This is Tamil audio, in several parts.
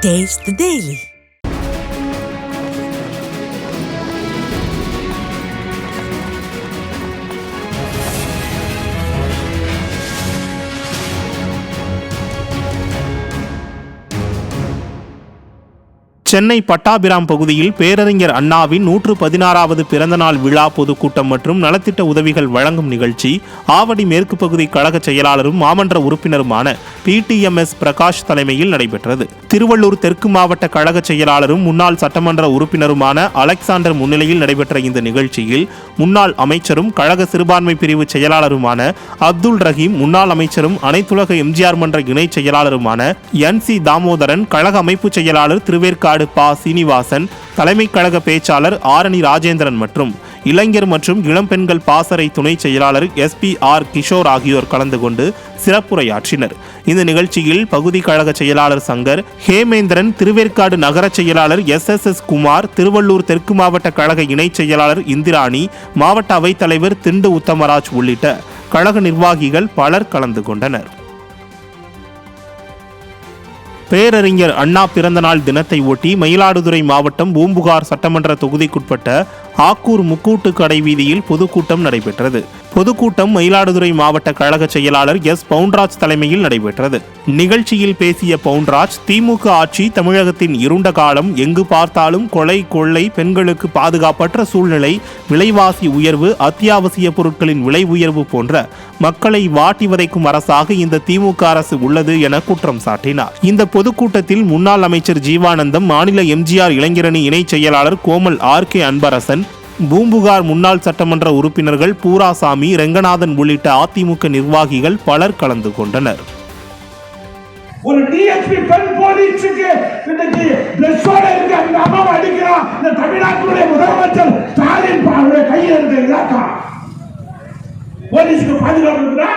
Taste the Daily. Chennai Pattabiram பகுதியில் பேரறிஞர் அண்ணாவின் 116வது பிறந்தநாள் விழா பொதுக்கூட்டம் மற்றும் நலத்திட்ட உதவிகள் வழங்கும் நிகழ்ச்சி ஆவடி மேற்கு பகுதி கழக செயலாளரும் மாமன்ற உறுப்பினருமான PTMS பிரகாஷ் தலைமையில் நடைபெற்றது. திருவள்ளூர் தெற்கு மாவட்ட கழக செயலாளரும் முன்னாள் சட்டமன்ற உறுப்பினருமான அலெக்சாண்டர் முன்னிலையில் நடைபெற்ற இந்த நிகழ்ச்சியில் முன்னாள் அமைச்சரும் கழக சிறுபான்மை பிரிவு செயலாளருமான அப்துல் ரஹீம், முன்னாள் அமைச்சரும் அனைத்துலக எம்ஜிஆர் மன்ற இணை செயலாளருமான NC தாமோதரன், கழக அமைப்பு செயலாளர் திருவேற்காடு பா சீனிவாசன், தலைமை கழக பேச்சாளர் ஆரணி ராஜேந்திரன் மற்றும் இளைஞர் மற்றும் இளம்பெண்கள் பாசறை துணை செயலாளர் SPR கிஷோர் ஆகியோர் கலந்து கொண்டு சிறப்புரையாற்றினர். இந்த நிகழ்ச்சியில் பகுதி கழக செயலாளர் சங்கர், ஹேமேந்திரன், திருவேற்காடு நகர செயலாளர் SSS குமார், திருவள்ளூர் தெற்கு மாவட்ட கழக இணை செயலாளர் இந்திராணி, மாவட்ட அவைத்தலைவர் திண்டு உத்தமராஜ் உள்ளிட்ட கழக நிர்வாகிகள் பலர் கலந்து கொண்டனர். பேரறிஞர் அண்ணா பிறந்தநாள் தினத்தை ஒட்டி மயிலாடுதுறை மாவட்டம் பூம்புகார் சட்டமன்ற தொகுதிக்குட்பட்ட ஆக்கூர் முக்கூட்டு கடை வீதியில் பொதுக்கூட்டம் நடைபெற்றது. பொதுக்கூட்டம் மயிலாடுதுறை மாவட்ட கழக செயலாளர் பவுன்ராஜ் தலைமையில் நடைபெற்றது. நிகழ்ச்சியில் பேசிய பவுன்ராஜ், திமுக ஆட்சி தமிழகத்தின் இருண்ட காலம், எங்கு பார்த்தாலும் கொலை, கொள்ளை, பெண்களுக்கு பாதுகாப்பற்ற சூழ்நிலை, விலைவாசி உயர்வு, அத்தியாவசிய பொருட்களின் விலை உயர்வு போன்ற மக்களை வாட்டி வதைக்கும் அரசாக இந்த திமுக அரசு உள்ளது என குற்றம் சாட்டினார். இந்த பொதுக்கூட்டத்தில் முன்னாள் அமைச்சர் ஜீவானந்தம், மாநில எம்ஜிஆர் இளைஞரணி இணை செயலாளர் கோமல் RK அன்பரசன், பூம்புகார் முன்னாள் சட்டமன்ற உறுப்பினர்கள் பூராசாமி, ரெங்கநாதன் உள்ளிட்ட அதிமுக நிர்வாகிகள் பலர் கலந்து கொண்டனர். ஒரு டிஎஸ்பி பெண் போலீஸுக்கு இன்னைக்கு பிளஸோட இருக்கு, அந்த அம்மா அடிக்கிறான். இந்த தமிழ்நாட்டுடைய முதலமைச்சர் ஸ்டாலின் கையில் இருக்க இலாக்கா போலீஸுக்கு பாதுகாப்பு இருக்கிறா,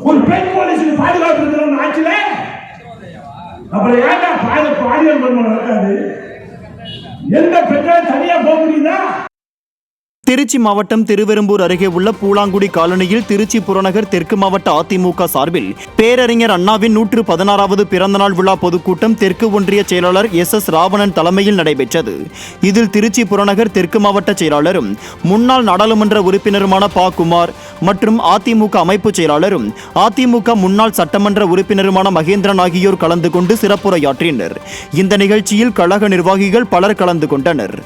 ஒரு பெண் போலீஸுக்கு பாதுகாப்பு இருக்கிற ஆட்சியில அப்புறம் ஏன்டா பாலியல் வன்முறை நடக்காது? எந்த பெண்கள் தனியா போக முடியுதா? திருச்சி மாவட்டம் திருவெரும்பூர் அருகே உள்ள பூலாங்குடி காலனியில் திருச்சி புறநகர் தெற்கு மாவட்ட அதிமுக சார்பில் பேரறிஞர் அண்ணாவின் 116வது பிறந்தநாள் விழா பொதுக்கூட்டம் தெற்கு ஒன்றிய செயலாளர் SS ராவணன் தலைமையில் நடைபெற்றது. இதில் திருச்சி புறநகர் தெற்கு மாவட்ட செயலாளரும் முன்னாள் நாடாளுமன்ற உறுப்பினருமான பா குமார் மற்றும் அதிமுக அமைப்பு செயலாளரும் அதிமுக முன்னாள் சட்டமன்ற உறுப்பினருமான மகேந்திரன் ஆகியோர் கலந்து கொண்டு சிறப்புரையாற்றினர். இந்த நிகழ்ச்சியில் கழக நிர்வாகிகள் பலர் கலந்து கொண்டனர்.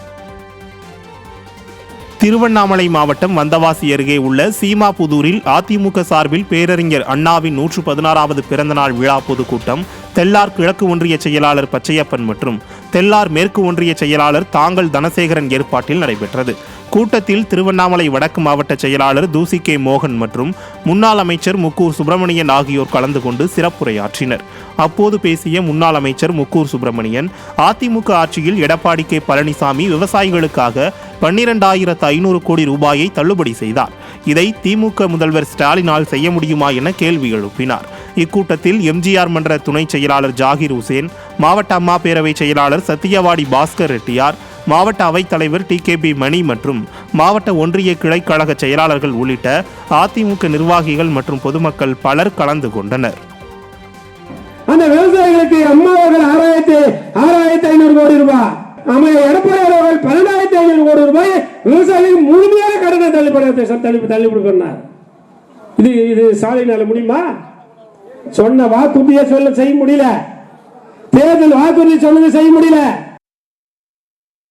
திருவண்ணாமலை மாவட்டம் வந்தவாசி அருகே உள்ள சீமாபுதூரில் அதிமுக சார்பில் பேரறிஞர் அண்ணாவின் 116வது பிறந்தநாள் விழா பொதுக்கூட்டம் தெல்லார் கிழக்கு ஒன்றிய செயலாளர் பச்சையப்பன் மற்றும் தெல்லார் மேற்கு ஒன்றிய செயலாளர் தாங்கல் தனசேகரன் ஏற்பாட்டில் நடைபெற்றது. கூட்டத்தில் திருவண்ணாமலை வடக்கு மாவட்ட செயலாளர் தூசி K மோகன் மற்றும் முன்னாள் அமைச்சர் முக்கூர் சுப்பிரமணியன் ஆகியோர் கலந்து கொண்டு சிறப்புரையாற்றினர். அப்போது பேசிய முன்னாள் அமைச்சர் முக்கூர் சுப்பிரமணியன், அதிமுக ஆட்சியில் எடப்பாடி K பழனிசாமி விவசாயிகளுக்காக 12,500 கோடி ரூபாயை தள்ளுபடி செய்தார். இதை திமுக முதல்வர் ஸ்டாலினால் செய்ய முடியுமா என கேள்வி எழுப்பினார். இக்கூட்டத்தில் எம்ஜிஆர் மன்ற துணை செயலாளர் ஜாகிர் உசேன், மாவட்ட அம்மா பேரவை செயலாளர் சத்தியவாடி பாஸ்கர் ரெட்டியார், மாவட்ட அவைத்தலைவர் TKB மணி மற்றும் மாவட்ட ஒன்றிய கிளைக்கழக செயலாளர்கள் உள்ளிட்ட அதிமுக நிர்வாகிகள் மற்றும் பொதுமக்கள் பலர் கலந்து கொண்டனர். அந்த விவசாயிகளுக்கு அம்மா அவர்கள் 6,500 கோடி ரூபாய், எடப்பாடி அவர்கள் 12,500 கோடி ரூபாய் விவசாயிகளுக்கு முழுமையாக கடனை தள்ளுபடி பண்ணார். இது ஸ்டாலினால முடியுமா? சொன்ன வாக்குறுதியை செய்ய முடியல, தேர்தல் வாக்குறுதி சொன்னது செய்ய முடியல.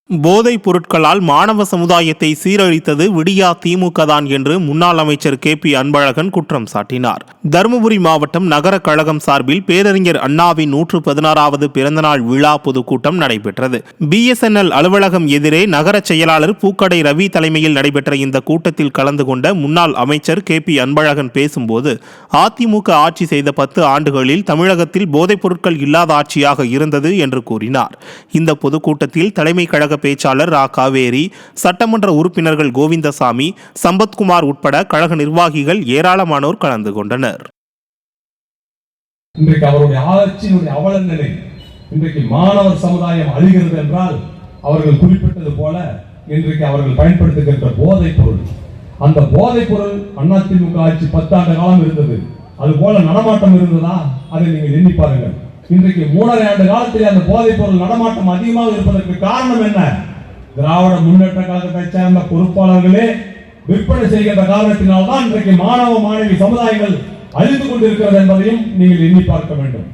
போதைப் பொருட்களால் மாணவ சமுதாயத்தை சீரழித்தது விடியா திமுக தான் என்று முன்னாள் அமைச்சர் KP அன்பழகன் குற்றம் சாட்டினார். தருமபுரி மாவட்டம் நகர கழகம் சார்பில் பேரறிஞர் அண்ணாவின் 116வது பிறந்தநாள் விழா பொதுக்கூட்டம் நடைபெற்றது. BSNL அலுவலகம் எதிரே நகர செயலாளர் பூக்கடை ரவி தலைமையில் நடைபெற்ற இந்த கூட்டத்தில் கலந்து கொண்ட முன்னாள் அமைச்சர் KP அன்பழகன் பேசும்போது, அதிமுக ஆட்சி செய்த 10 ஆண்டுகளில் தமிழகத்தில் போதைப் பொருட்கள் இல்லாத ஆட்சியாக இருந்தது என்று கூறினார். இந்த பொதுக்கூட்டத்தில் தலைமை கழக பேச்சாளர் ரா காவேரி, சட்டமன்ற உறுப்பினர்கள் கோவிந்தசாமி, சம்பத்குமார் உட்பட கழக நிர்வாகிகள் ஏராளமானோர் கலந்து கொண்டனர். இன்றைக்கு அவருடைய ஆட்சியினுடைய அவல நிலை, இன்றைக்கு மாணவர் சமுதாயம் அழிகிறது என்றால் அவர்கள் குறிப்பிட்டது போல இன்றைக்கு அவர்கள் பயன்படுத்துகின்ற போதைப் பொருள், அந்த போதைப் பொருள் அதிமுக ஆட்சி 10 ஆண்டு காலம் இருந்தது. அது போல நடமாட்டம் இருந்ததா? அதை நீங்கள் எண்ணி பாருங்கள். இன்றைக்கு 3.5 ஆண்டு காலத்தில் அந்த போதைப் பொருள் நடமாட்டம் அதிகமாக இருப்பதற்கு காரணம் என்ன? திராவிட முன்னேற்ற கழகத்தை சேர்ந்த பொறுப்பாளர்களே விற்பனை செய்கின்ற காரணத்தினால்தான் இன்றைக்கு மாணவ மாணவி சமுதாயங்கள் அழிந்து கொண்டிருக்கிறது என்பதையும் நீங்கள் எண்ணி பார்க்க வேண்டும்.